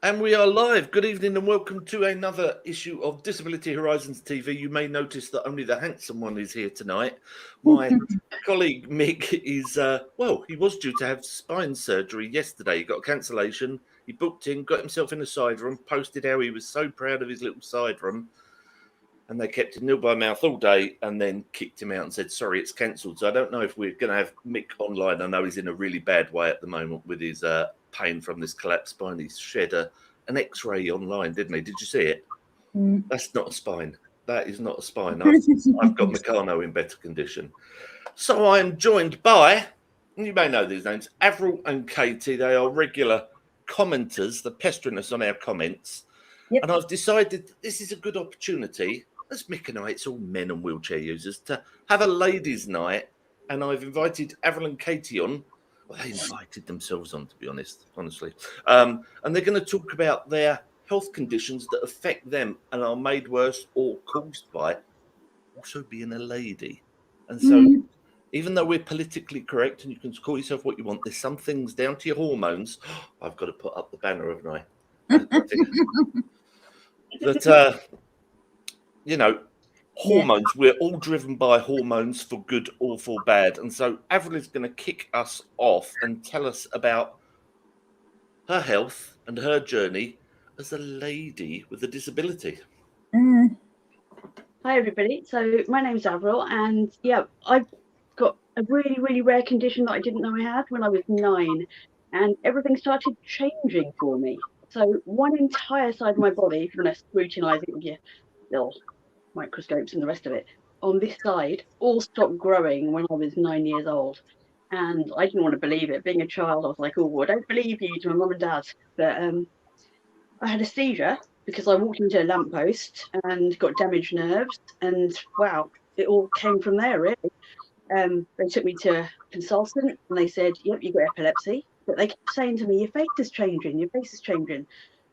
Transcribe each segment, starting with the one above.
And we are live. Good evening and welcome to another issue of Disability Horizons TV. You may notice that only the handsome one is here tonight. My colleague Mick is, he was due to have spine surgery yesterday. He got a cancellation. He booked in, got himself in a side room, posted how he was so proud of his little side room. And they kept him nil by mouth all day and then kicked him out and said, sorry, it's cancelled. So I don't know if we're going to have Mick online. I know he's in a really bad way at the moment with his pain from this collapsed spine. He's shed an X-ray online, didn't he? Did you see it? That's not a spine. That is not a spine. I've got Meccano in better condition. So I am joined by, and you may know these names, Avril and Katie. They are regular commenters, the pestering us on our comments. Yep. And I've decided this is a good opportunity, as Mick and I, it's all men and wheelchair users, to have a ladies' night. And I've invited Avril and Katie on. Well, they invited themselves on, to be honestly. And they're going to talk about their health conditions that affect them and are made worse or caused by also being a lady. And so even though we're politically correct and you can call yourself what you want, there's some things down to your hormones. I've got to put up the banner, haven't I? That, hormones, we're all driven by hormones for good or for bad. And so Avril is going to kick us off and tell us about her health and her journey as a lady with a disability. Hi, everybody. So my name's Avril, and I've got a really, really rare condition that I didn't know I had when I was 9, and everything started changing for me. So one entire side of my body, if you want to scrutinise it with your little microscopes and the rest of it, on this side, all stopped growing when I was 9 years old. And I didn't want to believe it. Being a child, I was like, oh, I don't believe you, to my mum and dad. But I had a seizure because I walked into a lamppost and got damaged nerves. And wow, it all came from there, really. They took me to a consultant and they said, yep, you've got epilepsy. But they kept saying to me, your face is changing, your face is changing.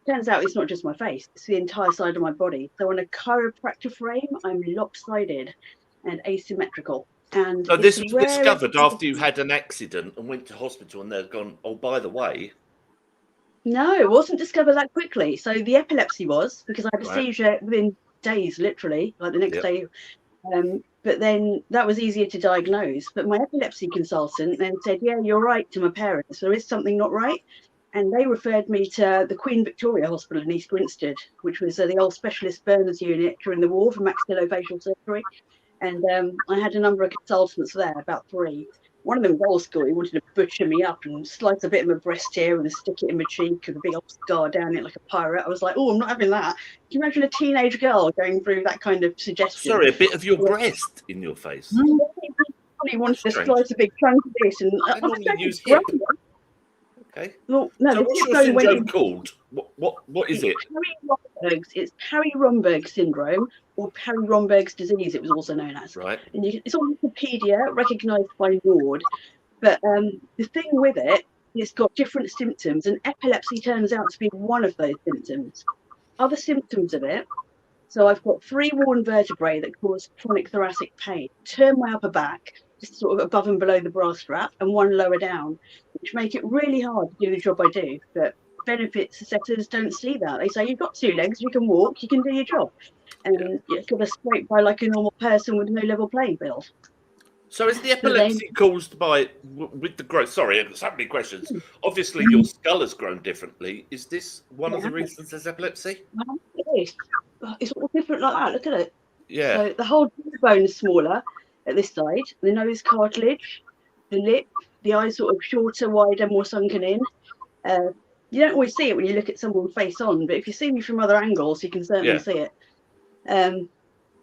Turns out it's not just my face, it's the entire side of my body. So on a chiropractor frame, I'm lopsided and asymmetrical. And so this was discovered after you had an accident and went to hospital and they've gone, oh, by the way. No, it wasn't discovered that quickly. So the epilepsy was, because I had a seizure within days, literally, like the next day. But then that was easier to diagnose. But my epilepsy consultant then said, yeah, you're right, to my parents. There is something not right. And they referred me to the Queen Victoria Hospital in East Grinstead, which was the old specialist burners unit during the war for maxillofacial surgery. And I had a number of consultants there, about 3. One of them was old school. He wanted to butcher me up and slice a bit of my breast here and stick it in my cheek with a big old scar down it like a pirate. I was like, oh, I'm not having that. Can you imagine a teenage girl going through that kind of suggestion? Sorry, a bit of your breast in your face. He wanted to slice a big chunk of this. And okay. Well, no, so what's your syndrome called? What is it? It's Parry-Romberg syndrome, or Parry-Romberg's disease, it was also known as. Right. And it's on Wikipedia, recognised by Nord. But the thing with it, it's got different symptoms, and epilepsy turns out to be one of those symptoms. Other symptoms of it, so I've got 3 worn vertebrae that cause chronic thoracic pain, turn my upper back, just sort of above and below the bra strap, and 1 lower down, which make it really hard to do the job I do. But benefits assessors don't see that. They say, you've got 2 legs, you can walk, you can do your job. And you're sort of scraped by like a normal person with no level playing field. So is the epilepsy caused by, with the growth, sorry, I've got so many questions. Obviously, your skull has grown differently. Is this one of the reasons there's epilepsy? It is. It's all different like that, look at it. Yeah. So the whole bone is smaller at this side, the nose cartilage, the lip, the eyes sort of shorter, wider, more sunken in. You don't always see it when you look at someone face on, but if you see me from other angles, you can certainly see it.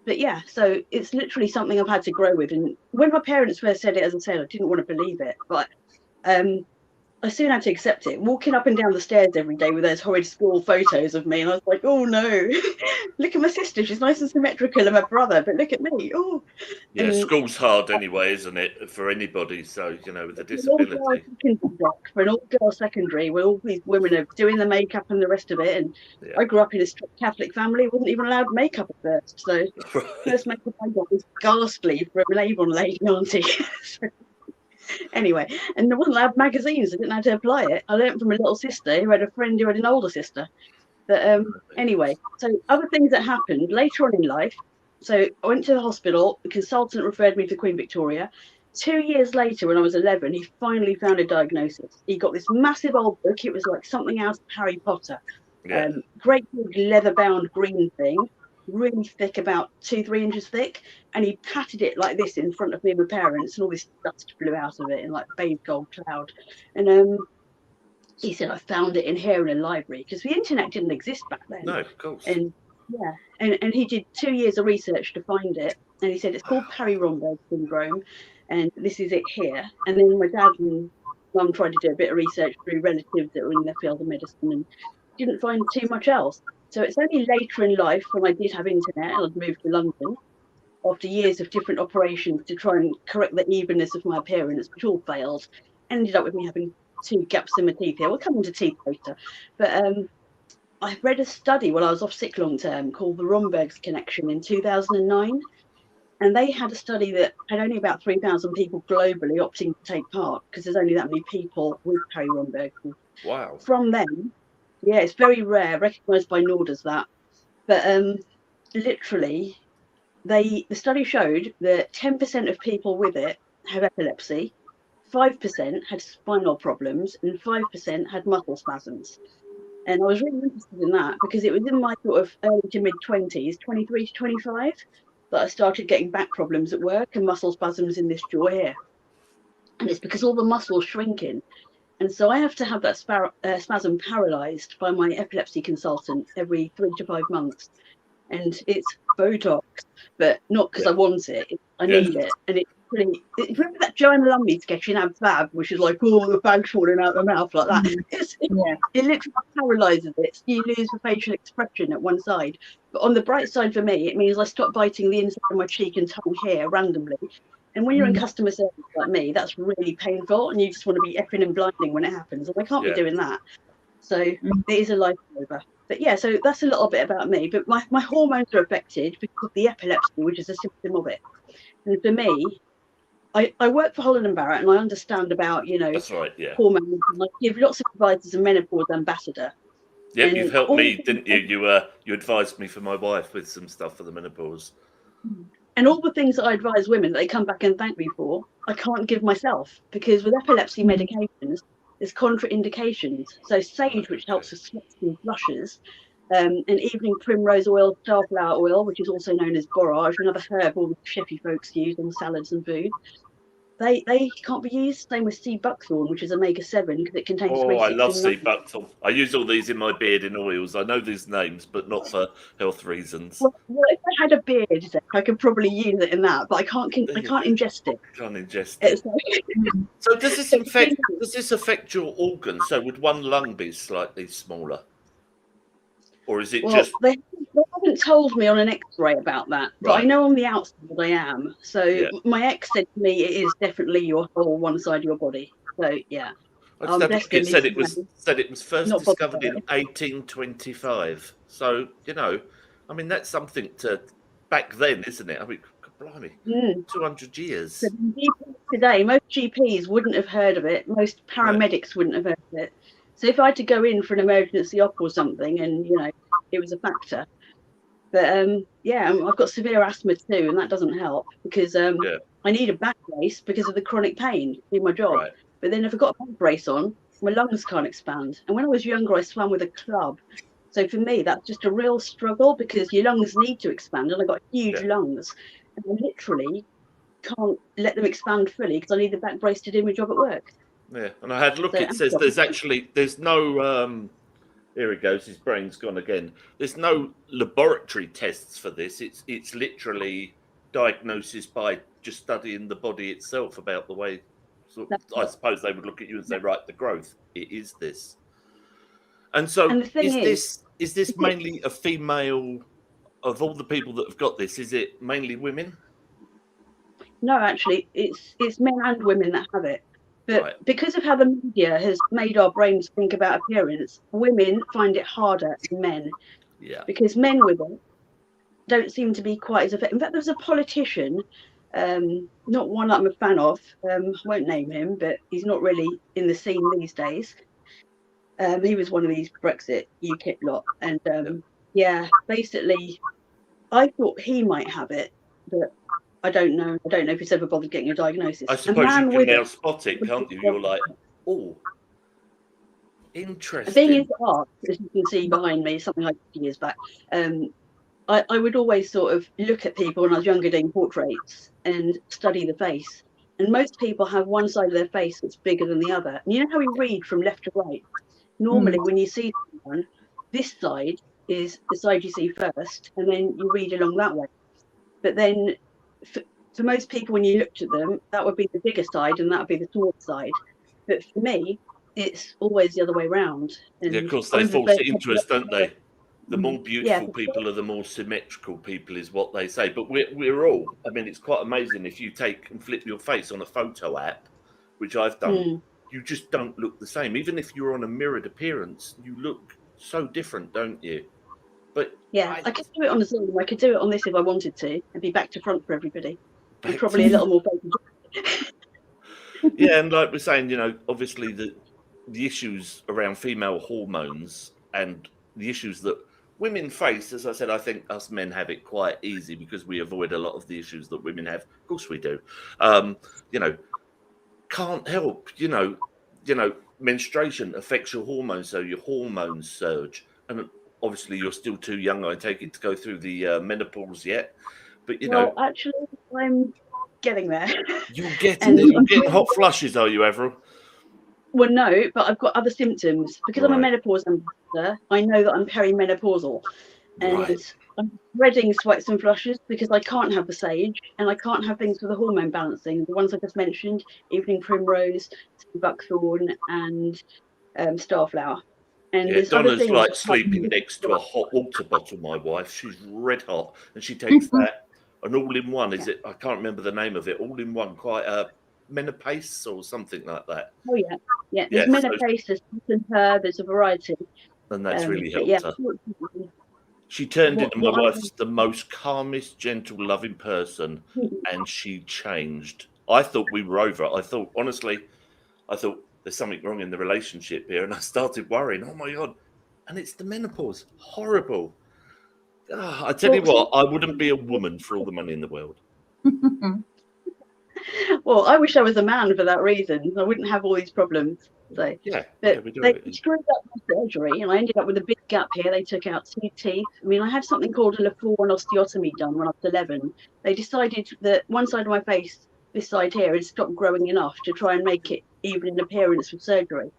But yeah, so it's literally something I've had to grow with. And when my parents first said it, as I said, I didn't want to believe it, but I soon had to accept it. Walking up and down the stairs every day with those horrid school photos of me, and I was like, oh no, look at my sister, she's nice and symmetrical, and my brother, but look at me. Oh, yeah, school's hard anyway, isn't it, for anybody? So with a disability. For an all-girl secondary, where all these women are doing the makeup and the rest of it, and I grew up in a strict Catholic family, wasn't even allowed makeup at first. So first makeup I got was ghastly from an Avon lady auntie. Anyway, and there wasn't allowed magazines. I didn't know how to apply it. I learned from a little sister who had a friend who had an older sister. But anyway, so other things that happened later on in life. So I went to the hospital. The consultant referred me to Queen Victoria. 2 years later, when I was 11, he finally found a diagnosis. He got this massive old book. It was like something out of Harry Potter. Yeah. Great big leather-bound green thing, really thick, about 2-3 inches thick. And he patted it like this in front of me and my parents, and all this dust flew out of it in like beige gold cloud. And he said, I found it in here in a library, because the internet didn't exist back then. No, of course. And yeah, and he did 2 years of research to find it. And he said, it's called Perry-Romberg syndrome, and this is it here. And then my dad and mum tried to do a bit of research through relatives that were in the field of medicine and didn't find too much else. So it's only later in life, when I did have internet and I'd moved to London, after years of different operations to try and correct the evenness of my appearance, which all failed, ended up with me having 2 gaps in my teeth here. We'll come into teeth later. But I read a study while I was off sick long term called the Romberg's Connection in 2009. And they had a study that had only about 3,000 people globally opting to take part, because there's only that many people with Perry-Romberg. Wow. From them, yeah, it's very rare, recognised by NORD as that. But literally, the study showed that 10% of people with it have epilepsy, 5% had spinal problems, and 5% had muscle spasms. And I was really interested in that, because it was in my sort of early to mid 20s, 23 to 25, that I started getting back problems at work and muscle spasms in this jaw here. And it's because all the muscles shrinking. And so I have to have that spasm paralysed by my epilepsy consultant every 3 to 5 months. And it's Botox, but not because I want it. I need it. And it's pretty. Remember that Joanna Lumley sketch in Ab Fab, which is like, oh, the bag's falling out of the mouth like that. It literally paralyses it. So you lose the facial expression at one side. But on the bright side for me, it means I stop biting the inside of my cheek and tongue hair randomly. And when you're in customer service like me, that's really painful, and you just want to be effing and blinding when it happens. And I can't be doing that. So it is a lifesaver. But yeah, so that's a little bit about me. But my hormones are affected because of the epilepsy, which is a symptom of it. And for me, I work for Holland & Barrett, and I understand about, That's right, yeah. hormones. And I give lots of advice as a menopause ambassador. Yep, you've helped me, didn't you? You advised me for my wife with some stuff for the menopause. And all the things that I advise women that they come back and thank me for, I can't give myself, because with epilepsy medications, there's contraindications. So sage, which helps with sweats and flushes, and evening primrose oil, starflower oil, which is also known as borage, another herb all the chefy folks use on salads and food. They can't be used. Same with sea buckthorn, which is omega-7, because it contains. Oh, I love sea buckthorn. I use all these in my beard in oils. I know these names, but not for health reasons. Well, if I had a beard, I could probably use it in that, but I can't ingest it. Can't ingest it. So does this affect your organs? So would one lung be slightly smaller? Or is it just... They haven't told me on an X-ray about that, but I know on the outside I am. So my ex said to me, it is definitely your whole one side of your body. So yeah. It said it was first discovered in 1825. So, I mean, that's something to back then, isn't it? I mean, blimey, 200 years. So today, most GPs wouldn't have heard of it. Most paramedics wouldn't have heard of it. So if I had to go in for an emergency op or something, and it was a factor. But I've got severe asthma too, and that doesn't help, because I need a back brace because of the chronic pain to do my job. Right. But then if I've got a back brace on, my lungs can't expand. And when I was younger, I swam with a club. So for me, that's just a real struggle, because your lungs need to expand, and I've got huge lungs, and I literally can't let them expand fully because I need the back brace to do my job at work. Yeah, and I had a look. So it says there's no. Here he goes. His brain's gone again. There's no laboratory tests for this. It's literally diagnosis by just studying the body itself about the way. So I suppose they would look at you and say, right, the growth. It is this. And so is this mainly a female? Of all the people that have got this, is it mainly women? No, actually, it's men and women that have it. But because of how the media has made our brains think about appearance, women find it harder than men. Yeah. Because men with it don't seem to be quite as effective. In fact, there was a politician Not one that I'm a fan of. I won't name him, but he's not really in the scene these days. He was one of these Brexit UKIP lot, and basically, I thought he might have it, but I don't know. I don't know if he's ever bothered getting a diagnosis. I A suppose you man can with now it. spot it, can't you? You're like, oh, The thing interesting. is, art, as you can see behind me, something like years back. I would always sort of look at people when I was younger doing portraits and study the face. And most people have one side of their face that's bigger than the other. And you know how we read from left to right? Normally, when you see someone, this side is the side you see first, and then you read along that way. But then for most people, when you looked at them, that would be the bigger side and that would be the smaller side. But for me, it's always the other way around. And Yeah, of course, I they was a force very it into us, don't they? The more yeah, beautiful people are the more symmetrical people, is what they say. But we're all, I mean, it's quite amazing if you take and flip your face on a photo app, which I've done, you just don't look the same. Even if you're on a mirrored appearance, you look so different, don't you? But yeah, I could do it on a Zoom. I could do it on this if I wanted to and be back to front for everybody. And probably a little more focused. yeah, and like we're saying, obviously the issues around female hormones and the issues that women face, as I said, I think us men have it quite easy because we avoid a lot of the issues that women have. Of course we do. You know, can't help, menstruation affects your hormones, so your hormones surge. And obviously you're still too young, I take it, to go through the menopause yet. But Well, actually, I'm getting there. you're getting And there. You're getting hot flushes, are you, Avril? well, no, but I've got other symptoms. Because I'm a Right. menopause ambassador, I know that I'm perimenopausal. And Right. I'm dreading sweats and flushes because I can't have the sage and I can't have things with the hormone balancing. The ones I just mentioned, evening primrose, buckthorn, and starflower. And Yeah, there's other Donna's things. like sleeping next to a hot water bottle, my wife. She's red hot and she takes that an all-in-one, is it? I can't remember the name of it. All-in-one, quite a Menopause or something like that. Oh yeah. There's Yes, menopause, there's her, there's a variety. and that's really But yeah, helped her. She turned into my what wife's the most calmest, gentle, loving person, and she changed. I thought we were over it. I thought, honestly, there's something wrong in the relationship here, and I started worrying. Oh my god! And it's the menopause. Horrible. I tell you what, I wouldn't be a woman for all the money in the world. well, I wish I was a man for that reason. I wouldn't have all these problems. So, but we do they it. screwed up my surgery, and I ended up with a big gap here. They took out 2 teeth. I mean, I had something called a Lafore osteotomy done when I was 11. They decided that one side of my face, this side here, had stopped growing enough to try and make it even in appearance with surgery.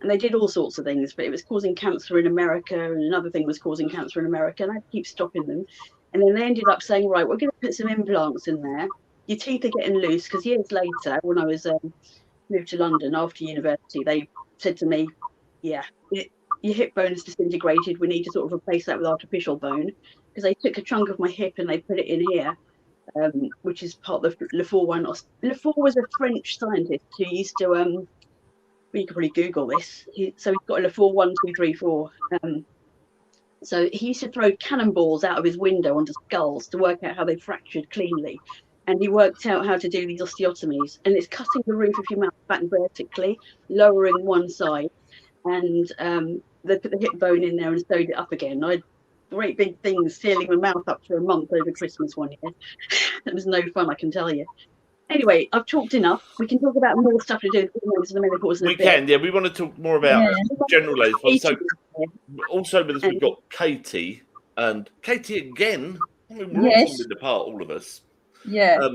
And they did all sorts of things, but it was causing cancer in America, and another thing was causing cancer in America, and I had to keep stopping them. And then they ended up saying, right, we're going to put some implants in there. Your teeth are getting loose, because years later, when I was moved to London after university, they said to me, yeah, your hip bone is disintegrated. We need to sort of replace that with artificial bone, because they took a chunk of my hip and they put it in here, which is part of the Lafore one. Lafore was a French scientist who used to, well, you can probably Google this. So he's got a Lafore 1, 2, 3, 4. So he used to throw cannonballs out of his window onto skulls to work out how they fractured cleanly. And he worked out how to do these osteotomies. And it's cutting the roof of your mouth back vertically, lowering one side. And they put the hip bone in there and sewed it up again. I had great big things sealing my mouth up for a month over Christmas one year. It was no fun, I can tell you. Anyway, I've talked enough. We can talk about more stuff to do with hormones and the menopause in a bit. We can, yeah. We want to talk more about general age. So, also with us, we've got Katie. And Katie again. I mean, we're all falling apart, all of us. Yeah.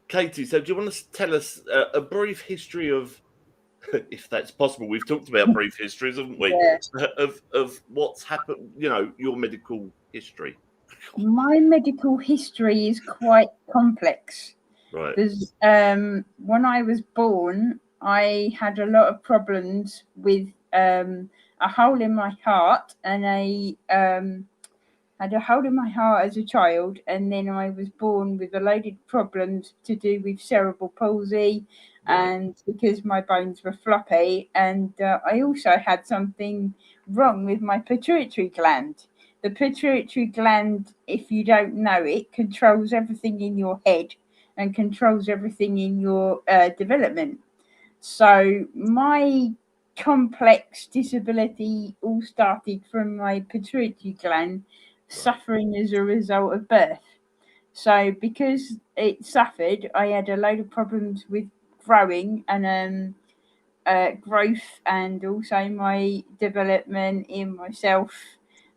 Katie, so do you want to tell us a brief history of, if that's possible, we've talked about brief histories, haven't we? Yeah. Of what's happened, your medical history. My medical history is quite complex. Right. Because when I was born, I had a lot of problems with a hole in my heart, and I had a hole in my heart as a child, and then I was born with a load of problems to do with cerebral palsy, and because my bones were floppy, and I also had something wrong with my pituitary gland. The pituitary gland, if you don't know it, controls everything in your head and controls everything in your development. So my complex disability all started from my pituitary gland suffering as a result of birth. So because it suffered, I had a load of problems with growing and growth, and also my development in myself.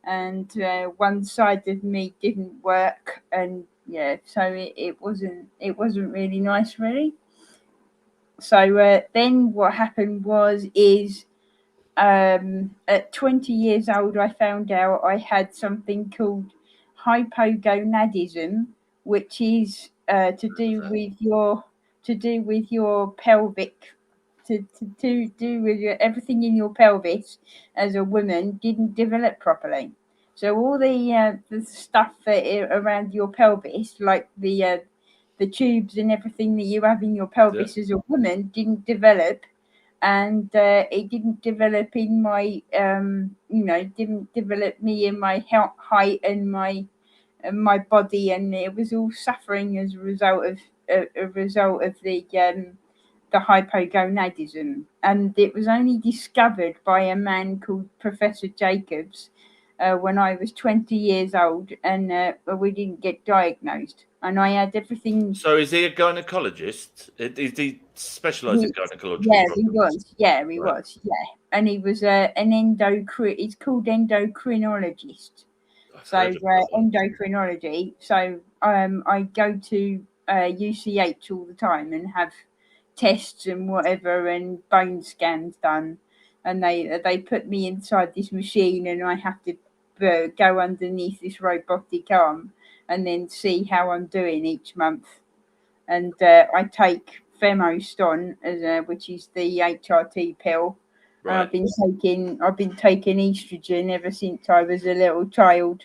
And one side of me didn't work, and yeah, so it wasn't really nice, really. So then what happened is at 20 years old, I found out I had something called hypogonadism, which is to do with your pelvic, to do with everything in your pelvis as a woman didn't develop properly. So all the stuff around your pelvis, like the tubes and everything that you have in your pelvis as a woman, didn't develop, and it didn't develop in my didn't develop me in my height and my body, and it was all suffering as a result of the hypogonadism. And it was only discovered by a man called Professor Jacobs when I was 20 years old, and we didn't get diagnosed. And I had everything. So is he a gynecologist? Is he specialised in gynecological Yeah, problems? he was. Yeah, he Right. was. Yeah, and he was an endocrine. It's called endocrinologist. So endocrinology. So I go to UCH all the time and have tests and whatever and bone scans done, and they put me inside this machine, and I have to go underneath this robotic arm and then see how I'm doing each month. And I take Femoston, which is the HRT pill. Right. I've been taking estrogen ever since I was a little child,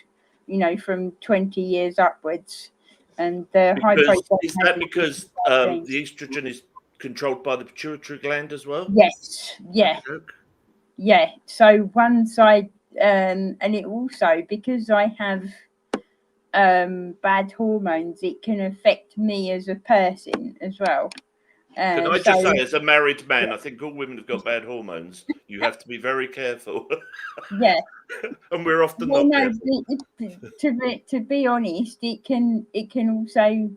from 20 years upwards. And Is that because the estrogen is controlled by the pituitary gland as well? Yes, yeah, yeah. So one side, and it also, because I have bad hormones, it can affect me as a person as well. Can I just say, as a married man, I think all women have got bad hormones. You have to be very careful. Yeah. And we're often not careful. To be honest, it can also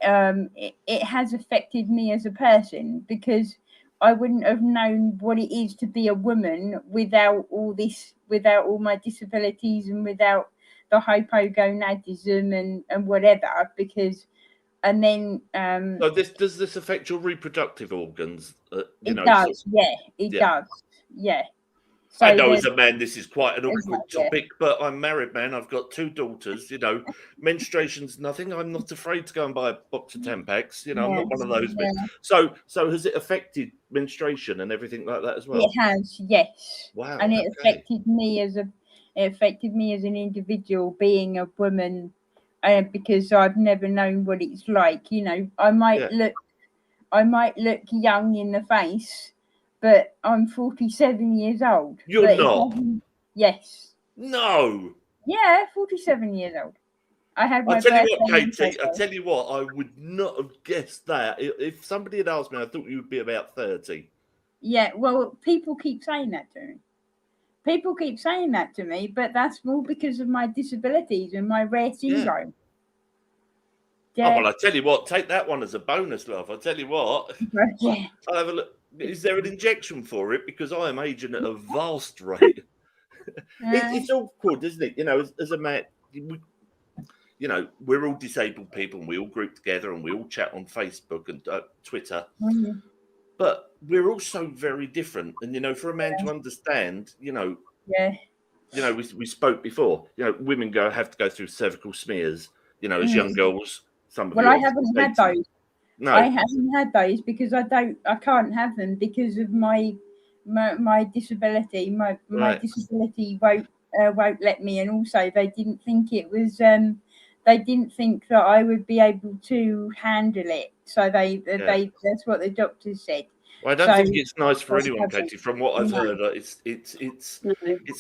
it has affected me as a person, because I wouldn't have known what it is to be a woman without all my disabilities, and without the hypogonadism and whatever, because. And then So does this affect your reproductive organs? It does. Yeah. So I know as a man this is quite an awkward topic, but I'm a married man. I've got 2 daughters. Menstruation's nothing. I'm not afraid to go and buy a box of Tampax. I'm not one of those bits. So has it affected menstruation and everything like that as well? It has, yes. Wow. And it affected me as an individual, being a woman, because I've never known what it's like. I might look young in the face, but I'm 47 years old. You're not? Yes. No. Yeah, 47 years old. I had my birthday. Katie, I tell you what, I would not have guessed that. If somebody had asked me, I thought you would be about 30. Yeah, well, people keep saying that to me. But that's all because of my disabilities and my rare syndrome. Yeah. Oh, well, I tell you what, take that one as a bonus, love. I tell you what. Yeah. I'll have a look. Is there an injection for it? Because I am aging at a vast rate. It's awkward, isn't it? As a man, we're all disabled people, and we all group together and we all chat on Facebook and Twitter. Mm-hmm. But we're also very different. And, for a man to understand, we spoke before, women have to go through cervical smears, as young girls. I haven't had those. No, I haven't had those because I can't have them because of my disability. My disability won't let me, and also they didn't think it was. They didn't think that I would be able to handle it, so that's what the doctors said. Well, I don't think it's nice for anyone, Katie. From what I've heard, it's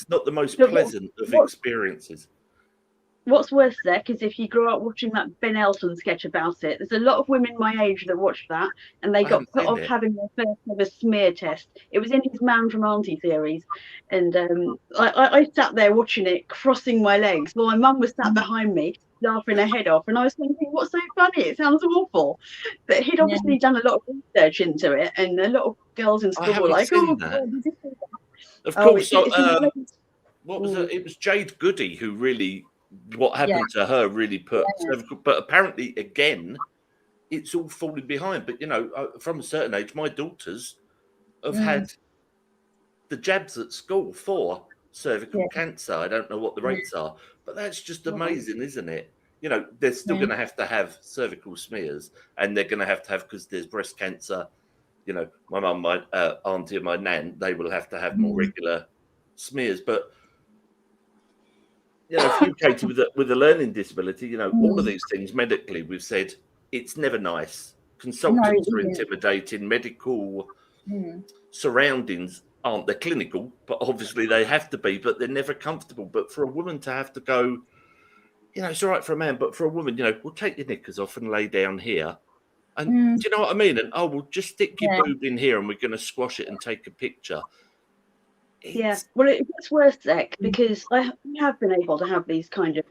not the most pleasant of experiences. what's worse, Zach, is if you grew up watching that Ben Elton sketch about it. There's a lot of women my age that watched that, and they I got haven't put seen off it. having their first ever smear test. It was in his Man from Auntie series, and I sat there watching it, crossing my legs, while my mum was sat behind me, laughing her head off, and I was thinking, what's so funny? It sounds awful. But he'd Yeah. obviously done a lot of research into it, and a lot of girls in I school were haven't like, seen oh, that. God, did you see that? Of Oh, course. it's So, amazing. what was it? It was Jade Goody who really, what Yeah. happened to her really put Yeah. cervical. But apparently, again, it's all falling behind. But from a certain age, my daughters have had the jabs at school for cervical cancer. I don't know what the rates are, but that's just amazing, isn't it? They're still going to have cervical smears, and they're going to have because there's breast cancer. My mum, my auntie, and my nan, they will have to have more regular smears. But for you, Katie, with a learning disability, all of these things medically, we've said it's never nice. Consultants are intimidating. Medical surroundings aren't. They're clinical, but obviously they have to be. But they're never comfortable. But for a woman to have to go, it's all right for a man, but for a woman, we'll take your knickers off and lay down here. And do you know what I mean? And we'll just stick your boob in here, and we're going to squash it and take a picture. Yeah, well, it gets worse, Zach, because I have been able to have these kind of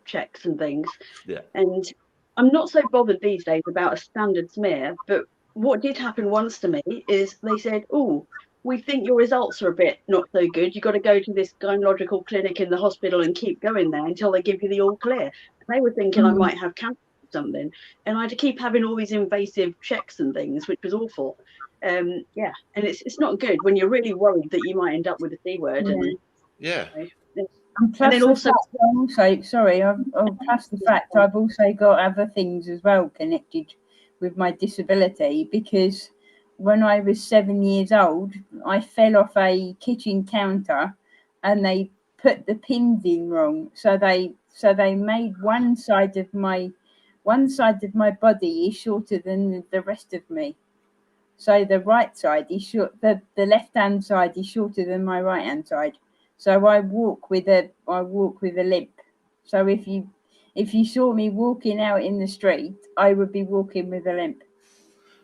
checks and things. Yeah. And I'm not so bothered these days about a standard smear. But what did happen once to me is they said, oh, we think your results are a bit not so good. You've got to go to this gynecological clinic in the hospital and keep going there until they give you the all clear. And they were thinking I might have cancer or something. And I had to keep having all these invasive checks and things, which was awful. And it's not good when you're really worried that you might end up with a C word. And then also plus the fact I've also got other things as well connected with my disability, because when I was 7 years old, I fell off a kitchen counter and they put the pins in wrong. So they made one side of my body is shorter than the rest of me. So the right side is short. The left-hand side is shorter than my right-hand side. So I walk with a limp. So if you saw me walking out in the street, I would be walking with a limp.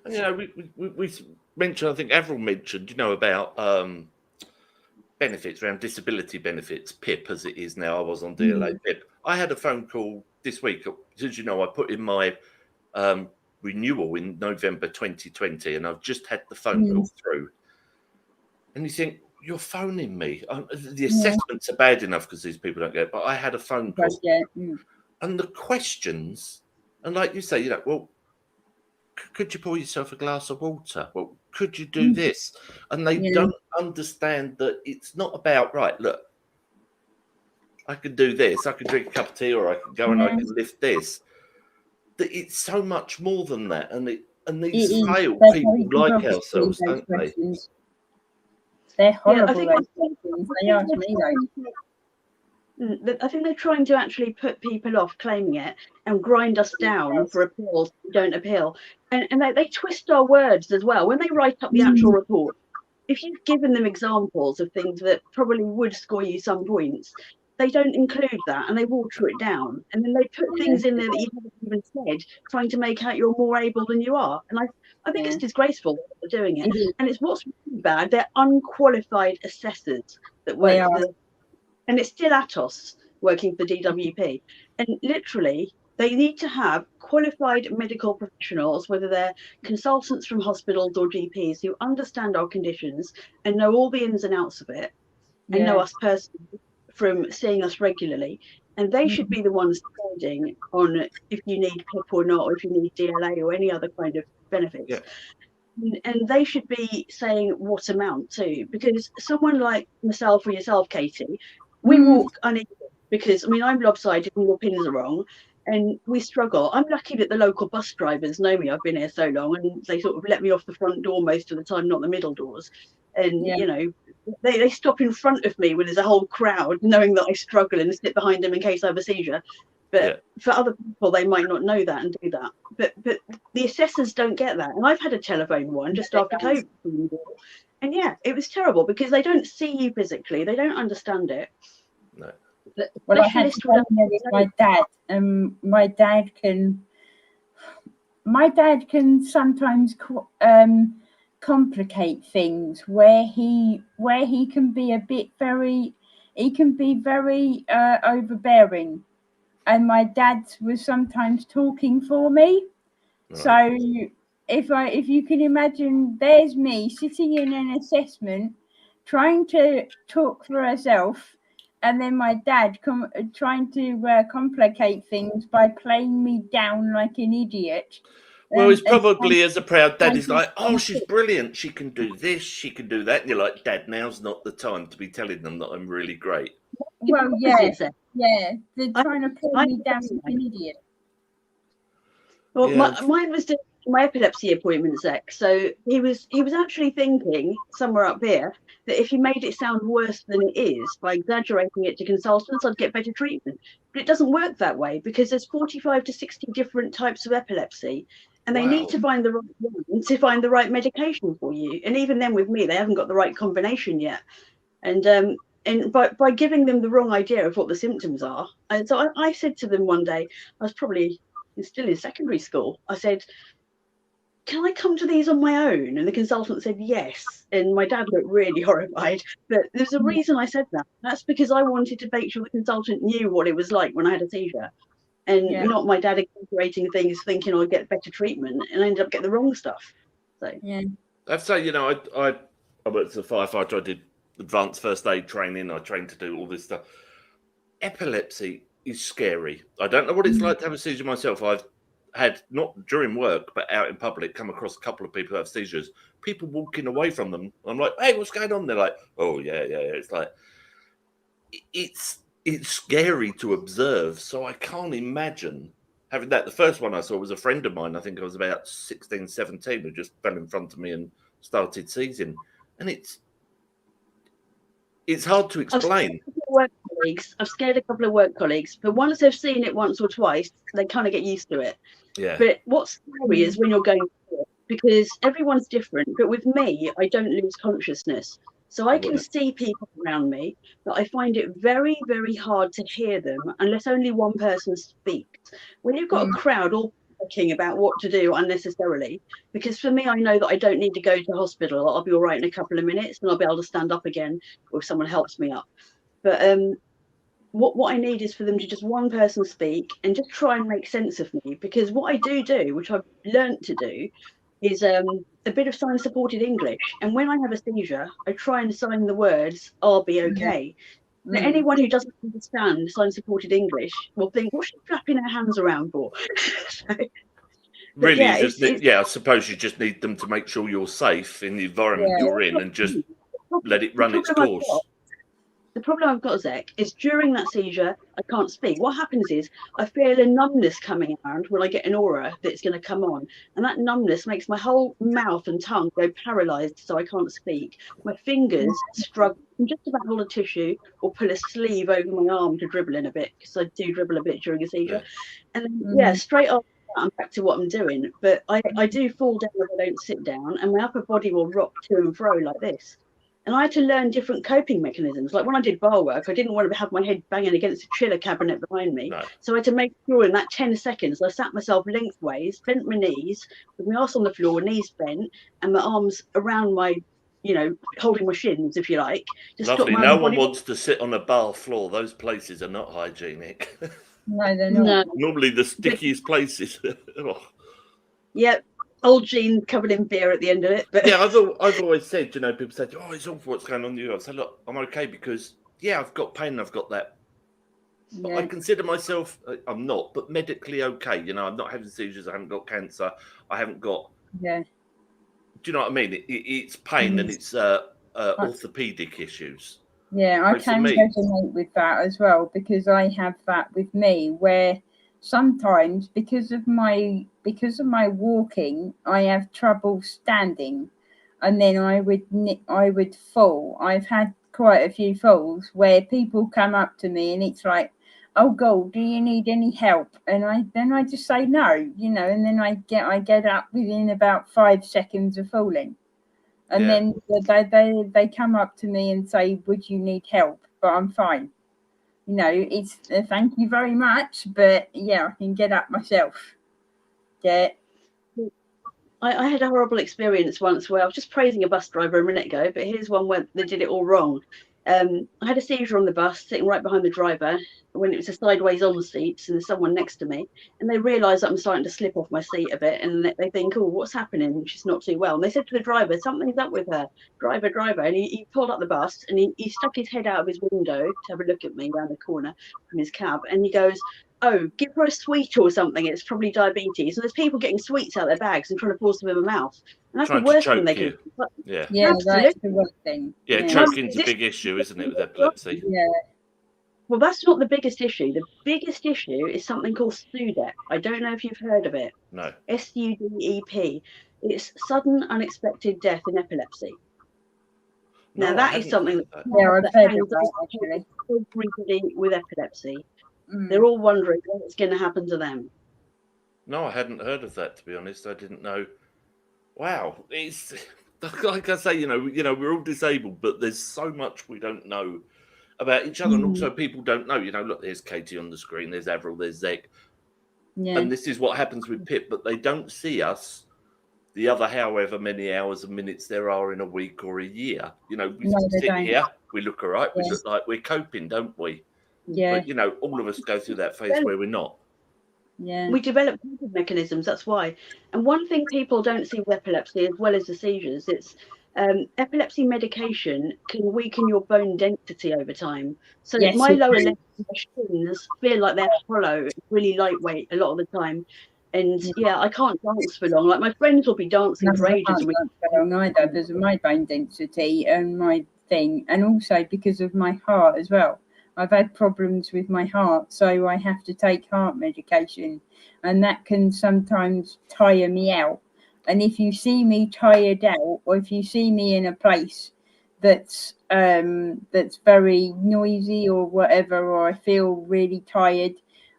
And we mentioned, I think Avril mentioned, about benefits around disability benefits, PIP as it is now. I was on DLA PIP. I had a phone call this week. As you know, I put in my renewal in November 2020, and I've just had the phone call through. And you think, you're phoning me. The assessments are bad enough because these people don't get it, but I had a phone call. And the questions, and like you say, well, could you pour yourself a glass of water? Well, could you do this? And they don't understand that it's not about, right, look, I could do this, I could drink a cup of tea, or I could go and I can lift this. That it's so much more than that. And these failed people like ourselves, don't they? They're horrible. They ask me I think they're trying to actually put people off claiming it and grind us down for appeals who don't appeal. And they twist our words as well. When they write up the actual report, if you've given them examples of things that probably would score you some points, they don't include that and they water it down. And then they put things in there that you haven't even said, trying to make out you're more able than you are. And I think it's disgraceful that they're doing it. And it's what's really bad, they're unqualified assessors that work for and it's still Atos working for DWP. And literally, they need to have qualified medical professionals, whether they're consultants from hospitals or GPs, who understand our conditions and know all the ins and outs of it and know us personally from seeing us regularly. And they should be the ones deciding on if you need PIP or not, or if you need DLA or any other kind of benefits. Yeah. And they should be saying what amount too, because someone like myself or yourself, Katie, we walk uneven because, I'm lopsided and your pins are wrong and we struggle. I'm lucky that the local bus drivers know me. I've been here so long and they sort of let me off the front door most of the time, not the middle doors. And, they stop in front of me when there's a whole crowd, knowing that I struggle and sit behind them in case I have a seizure. But for other people, they might not know that and do that. But the assessors don't get that. And I've had a telephone one just after COVID. And it was terrible because they don't see you physically. They don't understand it. No. But Well, I had to specialist go would there with my dad, and my dad can sometimes complicate things where he can be very overbearing, and my dad was sometimes talking for me. Right. So if you can imagine, there's me sitting in an assessment trying to talk for herself, and then my dad trying to complicate things by playing me down like an idiot. Well, he's And probably, as a proud dad, he's trying like, oh, she's to- brilliant. She can do this, she can do that. And you're like, Dad, now's not the time to be telling them that I'm really great. well, they're trying to play I- me down like an idiot. Well, Yeah. mine was doing my epilepsy appointment, Zach. So he was actually thinking somewhere up here that if you made it sound worse than it is by exaggerating it to consultants, I'd get better treatment. But it doesn't work that way, because there's 45 to 60 different types of epilepsy, and they need to find the right one to find the right medication for you. And even then, with me, they haven't got the right combination yet. And by giving them the wrong idea of what the symptoms are, and so I said to them one day, I was probably still in secondary school, I said, can I come to these on my own? And the consultant said yes. And my dad looked really horrified. But there's a reason I said that. That's because I wanted to make sure the consultant knew what it was like when I had a seizure, and not my dad exaggerating things, thinking I'd get better treatment, and I ended up getting the wrong stuff. So I'd say, I worked as a firefighter. I did advanced first aid training. I trained to do all this stuff. Epilepsy is scary. I don't know what it's like to have a seizure myself. I've had, not during work, but out in public, come across a couple of people who have seizures. People walking away from them. I'm like, hey, what's going on? They're like, oh, yeah. It's like, it's scary to observe. So I can't imagine having that. The first one I saw was a friend of mine. I think I was about 16, 17, who just fell in front of me and started seizing. And it's hard to explain. I've scared a couple of work colleagues, but once they've seen it once or twice, they kind of get used to it. Yeah. But what's scary is when you're going through it, because everyone's different. But with me, I don't lose consciousness. So I can see people around me, but I find it very, very hard to hear them unless only one person speaks. When you've got a crowd all talking about what to do unnecessarily, because for me, I know that I don't need to go to hospital. I'll be all right in a couple of minutes, and I'll be able to stand up again if someone helps me up. But what I need is for them to just one person speak and just try and make sense of me, because what I do, which I've learnt to do, is a bit of sign supported English. And when I have a seizure, I try and sign the words, I'll be okay. Now, anyone who doesn't understand sign supported English will think, what's she flapping her hands around for? Really, I suppose you just need them to make sure you're safe in the environment you're in, and just let it run its course. The problem I've got, Zach, is during that seizure, I can't speak. What happens is I feel a numbness coming around when I get an aura that's going to come on. And that numbness makes my whole mouth and tongue go paralysed, so I can't speak. My fingers struggle. I can just about hold a tissue or pull a sleeve over my arm to dribble in a bit, because I do dribble a bit during a seizure. And then, straight after that, I'm back to what I'm doing. But I do fall down if I don't sit down, and my upper body will rock to and fro like this. And I had to learn different coping mechanisms. Like when I did bar work, I didn't want to have my head banging against a chiller cabinet behind me. No. So I had to make sure in that 10 seconds, I sat myself lengthways, bent my knees, with my arse on the floor, knees bent, and my arms around my, holding my shins, if you like. Just lovely. No one wants to sit on a bar floor. Those places are not hygienic. No, they're not. No. Normally the stickiest places. Yep. Old jeans covered in beer at the end of it. But yeah, I've always said, people say, oh, it's awful what's going on with you. I say, look, I'm okay because, I've got pain and I've got that. But I consider myself, I'm not, but medically okay. I'm not having seizures. I haven't got cancer. I haven't got. Yeah. Do you know what I mean? It's pain and it's orthopedic issues. Yeah, I can resonate with that as well, because I have that with me where sometimes because of my walking, I have trouble standing, and then I would fall. I've had quite a few falls where people come up to me and it's like, oh God, do you need any help? And I just say no, and then I get up within about 5 seconds of falling. And then they come up to me and say, would you need help? But I'm fine. you know, it's thank you very much, but yeah, I can get up myself. Yeah. I had a horrible experience once where I was just praising a bus driver a minute ago, but here's one where they did it all wrong. I had a seizure on the bus, sitting right behind the driver, when it was a sideways on seats, and there's someone next to me, and they realise that I'm starting to slip off my seat a bit, and they think, oh, what's happening? She's not too well. And they said to the driver, something's up with her. Driver. And he pulled up the bus, and he stuck his head out of his window to have a look at me around the corner from his cab, and he goes, oh, give her a sweet or something. It's probably diabetes. And there's people getting sweets out of their bags and trying to force them in my mouth. And that's Trying the to worst thing choke they you. can do. Yeah. Yeah, Absolutely. that's the worst thing. Yeah, choking's a big issue, isn't it, with epilepsy? Yeah. Well, that's not the biggest issue. The biggest issue is something called SUDEP. I don't know if you've heard of it. No. SUDEP. It's sudden unexpected death in epilepsy. No, Now, that is something that. Yeah, I've that heard hangs of that, actually. over everybody with epilepsy. Mm. They're all wondering what's going to happen to them. No, I hadn't heard of that, to be honest. I didn't know. Wow. It's like I say, you know, we're all disabled, but there's so much we don't know about each other. And also people don't know, you know, look, there's Katie on the screen, there's Avril, there's Zeg. Yeah. And this is what happens with Pip, but they don't see us the other however many hours and minutes there are in a week or a year. You know, we sit here, we look all right, we look like we're coping, don't we? Yeah. But, you know, all of us go through that phase where we're not. Yeah. We develop mechanisms, that's why. And one thing people don't see with epilepsy, as well as the seizures, it's epilepsy medication can weaken your bone density over time. So my lower legs and shins feel like they're hollow, really lightweight a lot of the time. And yeah, I can't dance for long. Like my friends will be dancing for ages. I can't dance for long either because of my bone density and my thing, and also because of my heart as well. I've had problems with my heart, so I have to take heart medication, and that can sometimes tire me out. And if you see me tired out, or if you see me in a place that's very noisy or whatever, or I feel really tired,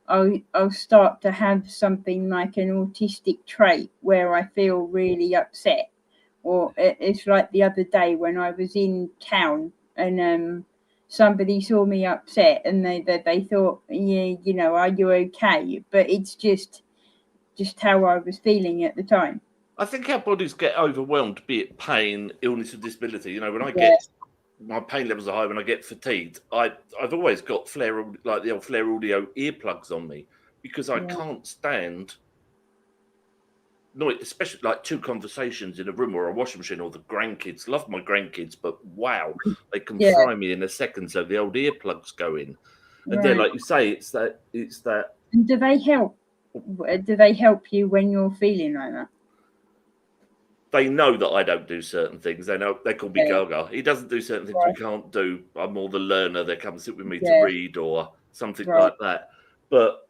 I'll start to have something like an autistic trait where I feel really upset. Or it's like the other day when I was in town and somebody saw me upset and they thought, yeah, you know, are you okay? But it's just how I was feeling at the time. I think our bodies get overwhelmed, be it pain, illness, or disability. You know, when I get my pain levels are high, when I get fatigued, I've always got like the old Flare Audio earplugs on me because I can't stand noise, especially like two conversations in a room or a washing machine or the grandkids. Love my grandkids, but wow, they can fry me in a second. So the old earplugs go in, and then, like you say, it's that. And do they help? Do they help you when you're feeling like that? They know that I don't do certain things. They know they call me Gaga. He doesn't do certain things we can't do. I'm more the learner. They come sit with me to read or something like that. But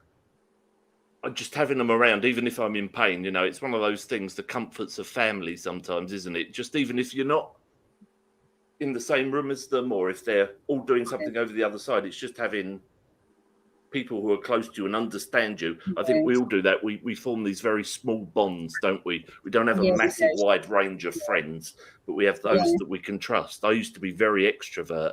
just having them around, even if I'm in pain, you know, it's one of those things, the comforts of family sometimes, isn't it? Just even if you're not in the same room as them or if they're all doing something over the other side, it's just having people who are close to you and understand you. I think we all do that. We form these very small bonds, don't we? We don't have a massive wide range of friends, but we have those that we can trust. I used to be very extrovert,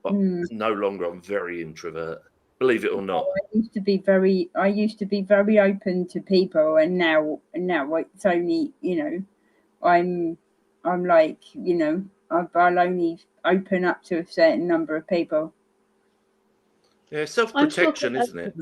but no longer. I'm very introvert. Believe it or not. I used to be very open to people, and now it's only, you know, I'm like, you know, I'll only open up to a certain number of people. Yeah, self-protection, isn't it?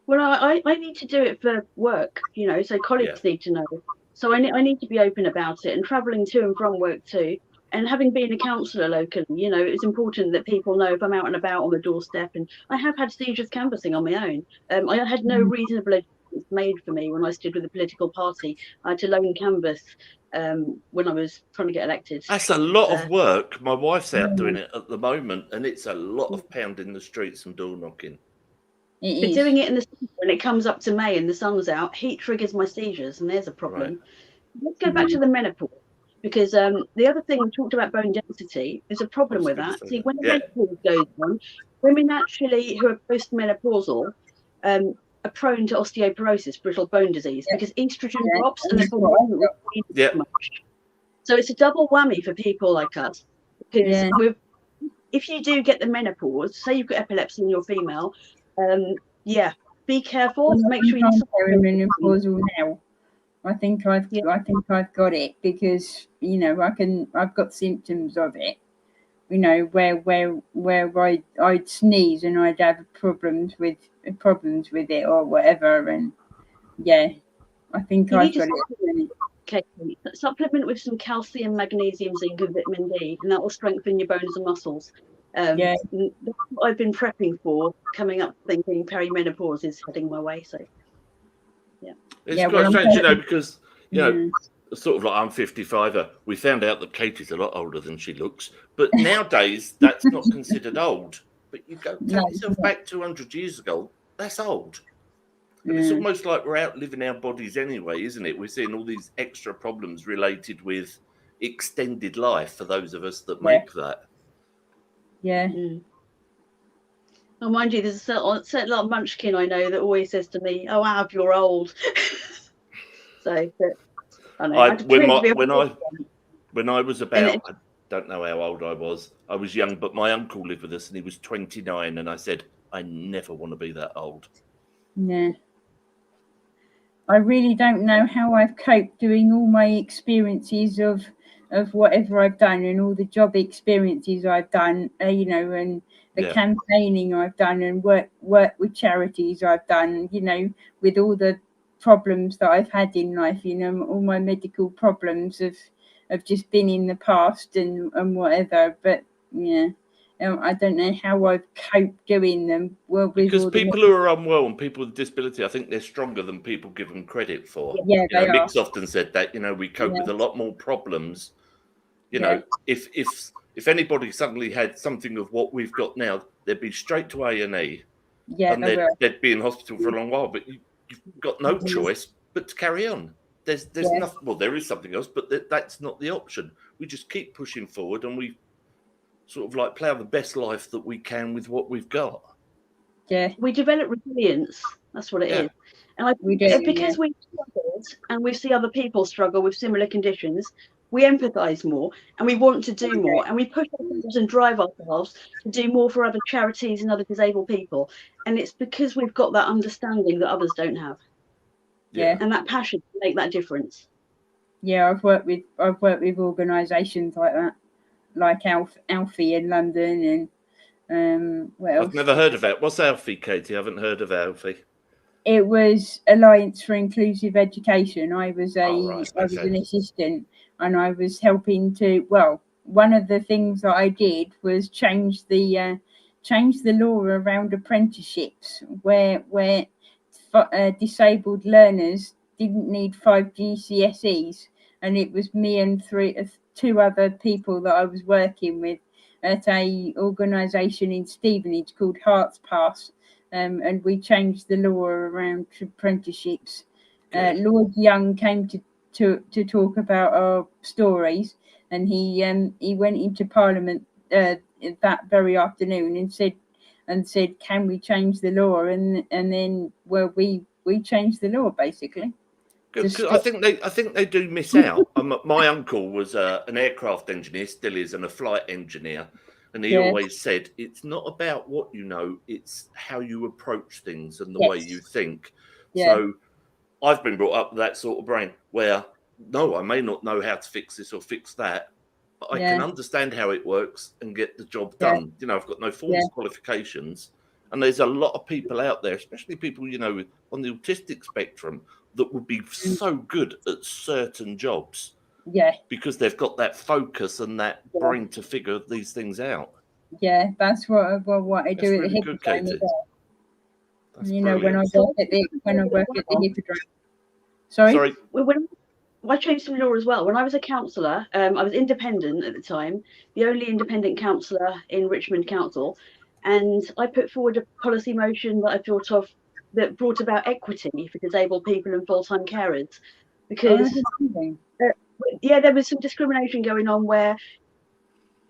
Well, I need to do it for work, you know, so colleagues need to know. So I need to be open about it, and travelling to and from work too. And having been a counsellor locally, you know, it's important that people know if I'm out and about on the doorstep. And I have had seizures canvassing on my own. I had no reasonable adjustments made for me when I stood with a political party. I had to lone canvass when I was trying to get elected. That's a lot of work. My wife's out doing it at the moment, and it's a lot of pounding the streets and door knocking. But doing it in the summer, when it comes up to May and the sun's out, heat triggers my seizures, and there's a problem. Right. Let's go back to the menopause, because the other thing we talked about, bone density, there's a problem with that. See, when the menopause goes on, women actually who are postmenopausal are prone to osteoporosis, brittle bone disease, because estrogen drops and the body doesn't retain much. So it's a double whammy for people like us, because we're if you do get the menopause, say you've got epilepsy and you're female, yeah, be careful. Make sure you. I'm perimenopausal now. I think I've got it because I've got symptoms of it. Where I'd sneeze and I'd have problems with it or whatever, and yeah, I think I've got it. Okay, supplement with some calcium, magnesium, zinc, and vitamin D, and that will strengthen your bones and muscles. That's what I've been prepping for. Coming up, thinking perimenopause is heading my way. So, yeah, it's quite strange, because sort of like I'm 55. We found out that Katie's a lot older than she looks, but nowadays that's not considered old. But you go take yourself back 200 years ago, that's old. And it's almost like we're outliving our bodies anyway, isn't it? We're seeing all these extra problems related with extended life for those of us that make that. Yeah. Oh, mind you, there's a certain lot of munchkin I know that always says to me, "Oh, Av, you're old." So, I know. When I was about, I don't know how old I was young, but my uncle lived with us and he was 29, and I said, I never want to be that old. Yeah. I really don't know how I've coped doing all my experiences of whatever I've done and all the job experiences I've done, and the campaigning I've done and work with charities I've done, with all the problems that I've had in life, all my medical problems have just been in the past and whatever. But yeah. I don't know how I've coped doing them. Well, because people who are unwell and people with disability, I think they're stronger than people give them credit for. Yeah, Mick's often said that. We cope with a lot more problems. If anybody suddenly had something of what we've got now, they'd be straight to A&E. Yeah, and they'd be in hospital for a long while. But you've got no choice but to carry on. There's nothing. Well, there is something else, but that's not the option. We just keep pushing forward, and we sort of like play out the best life that we can with what we've got. Yeah, we develop resilience. That's what it is. And because we struggled and we see other people struggle with similar conditions, we empathise more and we want to do more, and we push ourselves and drive ourselves to do more for other charities and other disabled people. And it's because we've got that understanding that others don't have. Yeah, and that passion to make that difference. Yeah, I've worked with organisations like that, like Alfie in London, and what else? I've never heard of that. What's Alfie, Katie? I haven't heard of Alfie. It was Alliance for Inclusive Education. I was I was an assistant, and I was helping to. Well, one of the things that I did was change the law around apprenticeships, where disabled learners didn't need 5 GCSEs, and it was me and two other people that I was working with at a organisation in Stevenage called Hearts Pass, and we changed the law around apprenticeships. Lord Young came to talk about our stories, and he went into Parliament that very afternoon and said, can we change the law? And then we changed the law basically. I think they do miss out. My uncle was an aircraft engineer, still is, and a flight engineer, and he always said it's not about what you know, it's how you approach things and the way you think. So I've been brought up with that sort of brain where no, I may not know how to fix this or fix that, but I can understand how it works and get the job done. I've got no formal qualifications, and there's a lot of people out there, especially people on the autistic spectrum, that would be so good at certain jobs. Because they've got that focus and that brain to figure these things out. Yeah, that's what I do at the Hippodrome. When I work at the Hippodrome. Sorry. When I changed some law as well. When I was a councillor, I was independent at the time, the only independent councillor in Richmond Council, and I put forward a policy motion that I thought of that brought about equity for disabled people and full-time carers, because there was some discrimination going on where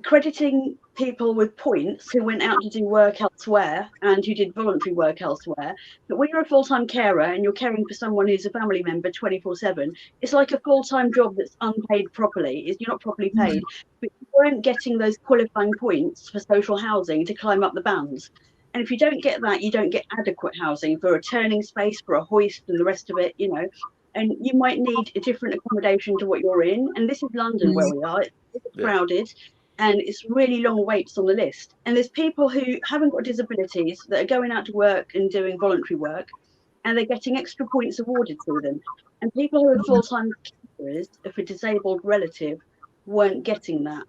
crediting people with points who went out to do work elsewhere and who did voluntary work elsewhere. But when you're a full-time carer and you're caring for someone who's a family member 24/7, it's like a full-time job that's unpaid properly. You're not properly paid, but you weren't getting those qualifying points for social housing to climb up the bands. And if you don't get that, you don't get adequate housing for a turning space, for a hoist and the rest of it, you know. And you might need a different accommodation to what you're in. And this is London where we are. It's crowded. And it's really long waits on the list. And there's people who haven't got disabilities that are going out to work and doing voluntary work, and they're getting extra points awarded to them. And people who are full-time carers of a disabled relative weren't getting that.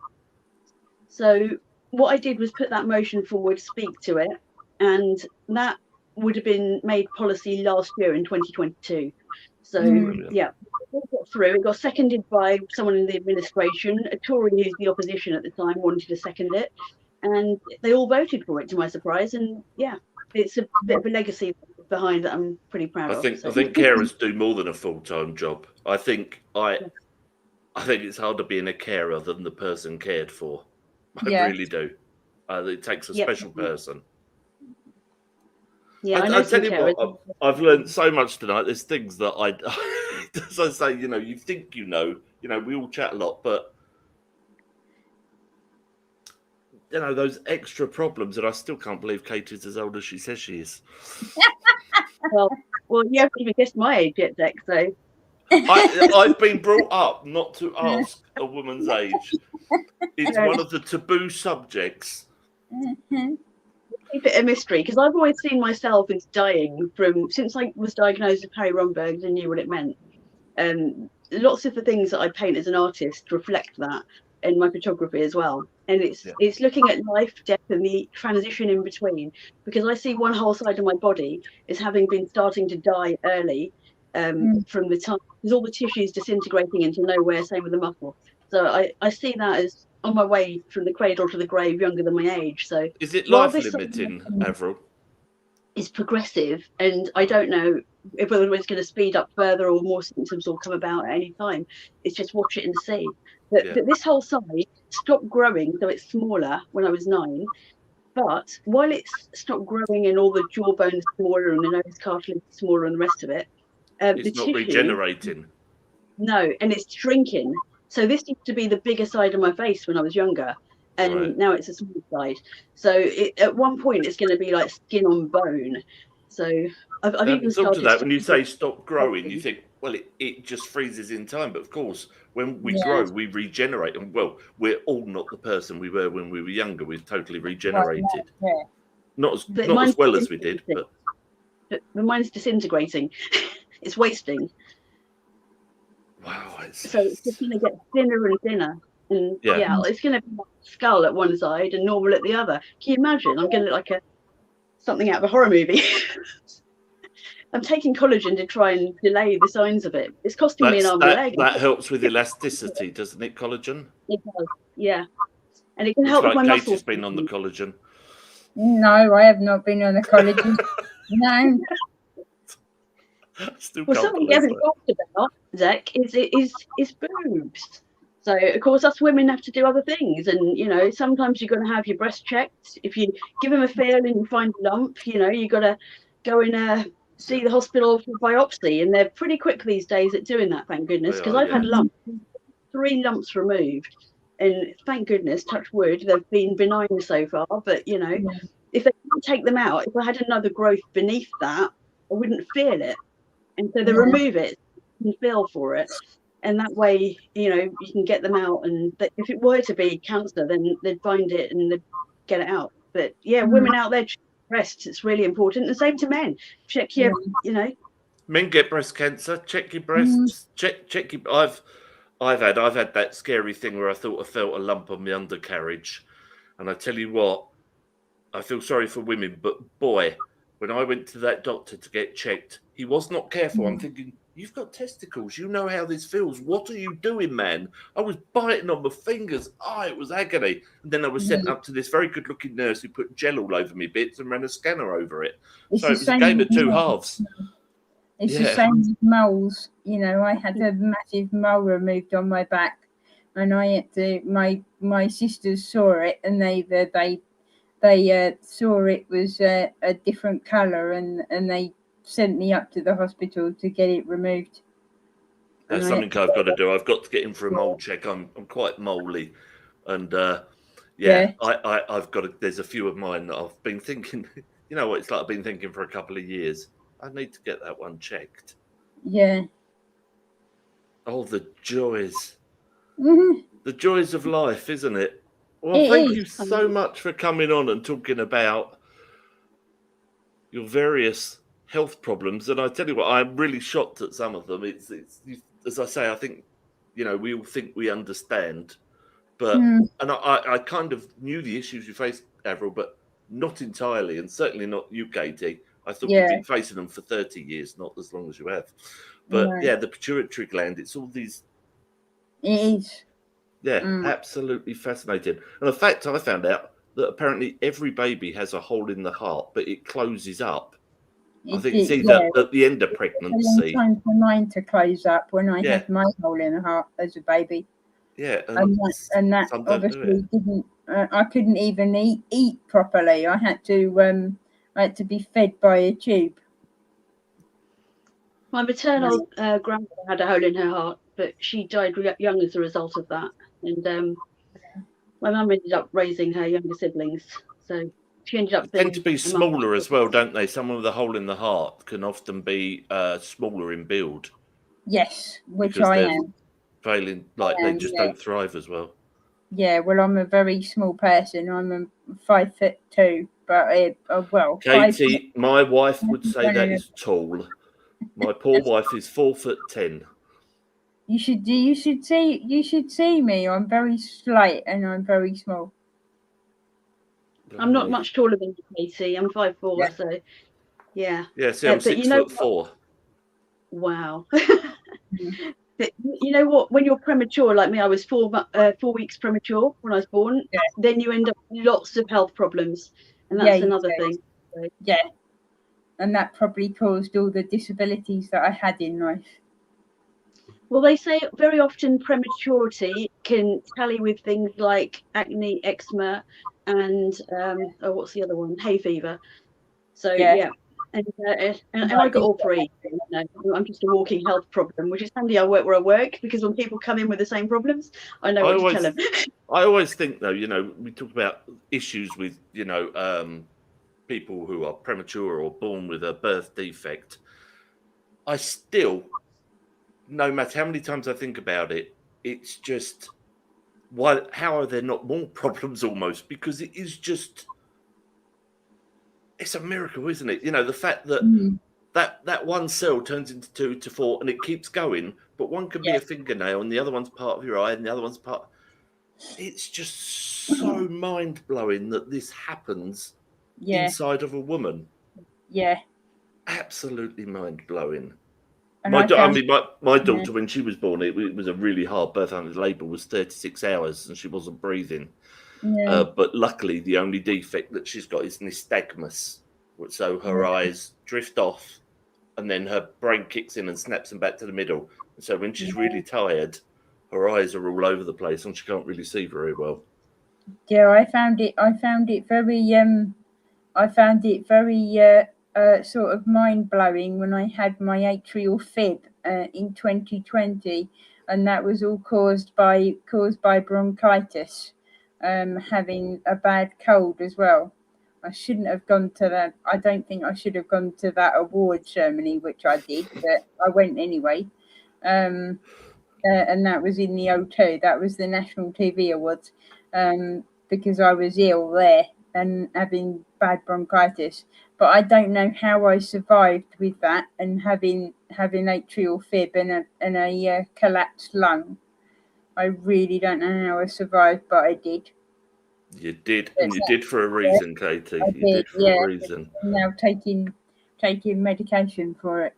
So what I did was put that motion forward, speak to it, and that would have been made policy last year in 2022. So yeah, it got through. It got seconded by someone in the administration. A Tory who's the opposition at the time wanted to second it, and they all voted for it, to my surprise. And yeah, it's a bit of a legacy behind that I'm pretty proud of. I think carers do more than a full-time job. I think it's harder being a carer than the person cared for. I really do. It takes a special person. Yeah, I tell you what, I've learned so much tonight. There's things that as I say, you think we all chat a lot, but those extra problems, and I still can't believe Kate is as old as she says she is. well, you haven't even guessed my age yet, Dex. So I've been brought up not to ask a woman's age. It's one of the taboo subjects. Keep it a mystery, because I've always seen myself as dying since I was diagnosed with Harry Romberg's and knew what it meant. Lots of the things that I paint as an artist reflect that in my photography as well. And it's looking at life, death, and the transition in between, because I see one whole side of my body as having been starting to die early from the time, because all the tissues disintegrating into nowhere, same with the muscle. So I see that as on my way from the cradle to the grave, younger than my age. So is it life limiting, Avril? It's progressive, and I don't know whether it's going to speed up further or more symptoms will come about at any time. It's just watch it and see. But this whole side stopped growing, so it's smaller when I was 9. But while it's stopped growing and all the jawbone is smaller and the nose cartilage is smaller and the rest of it, it's not regenerating. No, and it's shrinking. So this used to be the bigger side of my face when I was younger, and now it's a small side. So at one point it's going to be like skin on bone. So I've even started that. When you say stop growing, you think, well, it just freezes in time. But of course, when we grow, we regenerate. And well, we're all not the person we were when we were younger. We've totally regenerated. Not as well as we did, but mine's disintegrating. It's wasting. Wow. So it's just going to get thinner and thinner. And it's going to be like a skull at one side and normal at the other. Can you imagine? I'm going to look like something out of a horror movie. I'm taking collagen to try and delay the signs of it. It's costing me an arm and a leg. That helps with elasticity, doesn't it, collagen? It does, yeah. And it can help with my muscles. Kate has been on the collagen. No, I have not been on the collagen. No. Something you haven't talked about, Zach, is boobs. So of course us women have to do other things, and sometimes you're going to have your breast checked. If you give them a feel and you find a lump, you got to go and see the hospital for biopsy, and they're pretty quick these days at doing that. Thank goodness, because I've had 3 lumps removed, and thank goodness, touch wood, they've been benign so far. But if they can't take them out, if I had another growth beneath that, I wouldn't feel it. And so they remove it and feel for it. And that way, you can get them out. And if it were to be cancer, then they'd find it and they'd get it out. But women out there, check breasts. It's really important. The same to men. Check your, Men get breast cancer. Check your breasts. Check your. I've had that scary thing where I thought I felt a lump on my undercarriage, and I tell you what, I feel sorry for women, but boy, when I went to that doctor to get checked, he was not careful. I'm thinking, you've got testicles. You know how this feels. What are you doing, man? I was biting on my fingers. It was agony. And then I was sent up to this very good-looking nurse who put gel all over me bits and ran a scanner over it. So it was a game of 2 halves. It's the same with moles. I had a massive mole removed on my back and I had to. My sisters saw it, and they saw it was a different colour, and they sent me up to the hospital to get it removed. That's And something I've got to do. I've got to get in for a mole check. I'm quite moly, and Yeah. I've got to. There's a few of mine that I've been thinking. You know what it's like. I've been thinking for a couple of years. I need to get that one checked. Yeah. Oh, the joys. Mhm. The joys of life, isn't it? Well, It thank is. you so much for coming on and talking about your various health problems. And I tell you what, I'm really shocked at some of them. It's as I say, I think, you know, we all think we understand, but Mm. and I kind of knew the issues you faced, Avril, but not entirely, and certainly not you, Katie. I thought you'd Yeah. been facing them for 30 years, not as long as you have. But No. yeah, the pituitary gland, it's all these. It is. Yeah, Mm. absolutely fascinating. And the fact I found out that apparently every baby has a hole in the heart, but it closes up. I think it's either at the end of A long pregnancy. time for mine to close up when I Yeah. had my hole in the heart as a baby. Yeah, And that some don't do obviously it. didn't. I couldn't even eat properly. I had to be fed by a tube. My maternal grandmother had a hole in her heart, but she died young as a result of that. And my mum ended up raising her younger siblings, so she ended up They tend being to be a mum. smaller as well, don't they? Someone with a hole in the heart can often be smaller in build Yes, which because I they're am. failing, like they just yeah. don't thrive as well. Yeah, well, I'm a very small person. I'm a 5'2", but well, Katie, my wife would 5 say that is tall. My poor wife is 4'10". You should see me. I'm very slight and I'm very small. I'm not much taller than you, Katie. I'm 5'4", Yeah. so yeah. Yeah, see, I'm but you know 6'4". Wow. But you know what? When you're premature, like me, I was 4 weeks premature when I was born. Yeah. Then you end up with lots of health problems, and that's another thing. So, yeah, and that probably caused all the disabilities that I had in life. well, they say very often prematurity can tally with things like acne, eczema, and what's the other one? Hay fever. So yeah. And I got all three. You know, I'm just a walking health problem, which is handy. I work where I work because when people come in with the same problems, I know what to tell them. I always think, though, you know, we talk about issues with, you know, people who are premature or born with a birth defect. I still, no matter how many times I think about it, it's just how are there not more problems almost? Because it is just, it's a miracle, isn't it? You know, the fact that that one cell turns into 2 to 4 and it keeps going, but one can be a fingernail and the other one's part of your eye and the other one's part. It's just so mind-blowing that this happens inside of a woman. Yeah. Absolutely mind-blowing. And my daughter, when she was born, it was a really hard birth. And the labour was 36 hours and she wasn't breathing. Yeah. But luckily, the only defect that she's got is nystagmus. So her eyes drift off and then her brain kicks in and snaps them back to the middle. And so when she's really tired, her eyes are all over the place and she can't really see very well. Yeah, I found it very sort of mind-blowing when I had my atrial fib in 2020, and that was all caused by bronchitis, having a bad cold as well. I shouldn't have gone to that. I don't think I should have gone to that award ceremony, which I did, but I went anyway. And that was in the O2. That was the National TV Awards, because I was ill there and having bad bronchitis. But I don't know how I survived with that and having atrial fib and a collapsed lung. I really don't know how I survived, but I did. You did, and you did for a reason, Katie. You did for a reason. I'm now taking medication for it.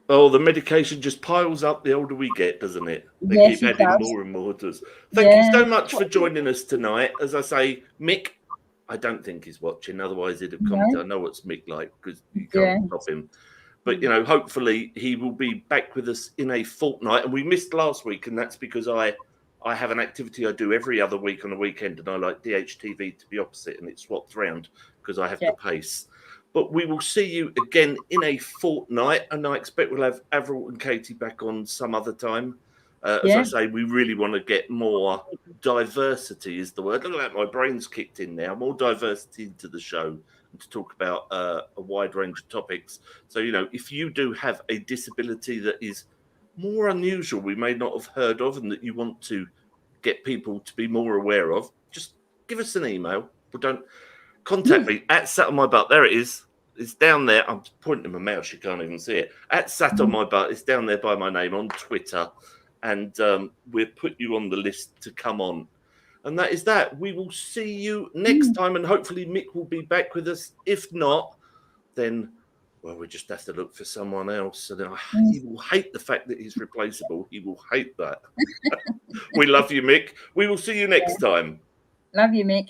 Oh, the medication just piles up the older we get, doesn't it? They keep adding more and more to us. Thank you so much for joining us tonight. As I say, Mick, I don't think he's watching. Otherwise, he'd have commented. I know what's Mick like because you can't stop him. But, you know, hopefully he will be back with us in a fortnight. And we missed last week, and that's because I I have an activity I do every other week on a weekend, and I like DHTV to be opposite, and it swaps round because I have the pace. But we will see you again in a fortnight, and I expect we'll have Avril and Katie back on some other time. As I say, we really want to get more diversity is the word. Look at that, my brain's kicked in now. More diversity into the show and to talk about a wide range of topics. So, you know, if you do have a disability that is more unusual, we may not have heard of, and that you want to get people to be more aware of, just give us an email. But don't contact me at Sat on My Butt. There it is. It's down there. I'm pointing my mouse. You can't even see it. At Sat on My Butt. It's down there by my name on Twitter. And we'll put you on the list to come on. And that is that. We will see you next time. And hopefully Mick will be back with us. If not, then, well, we just have to look for someone else. And he will hate the fact that he's replaceable. He will hate that. We love you, Mick. We will see you next time. Love you, Mick.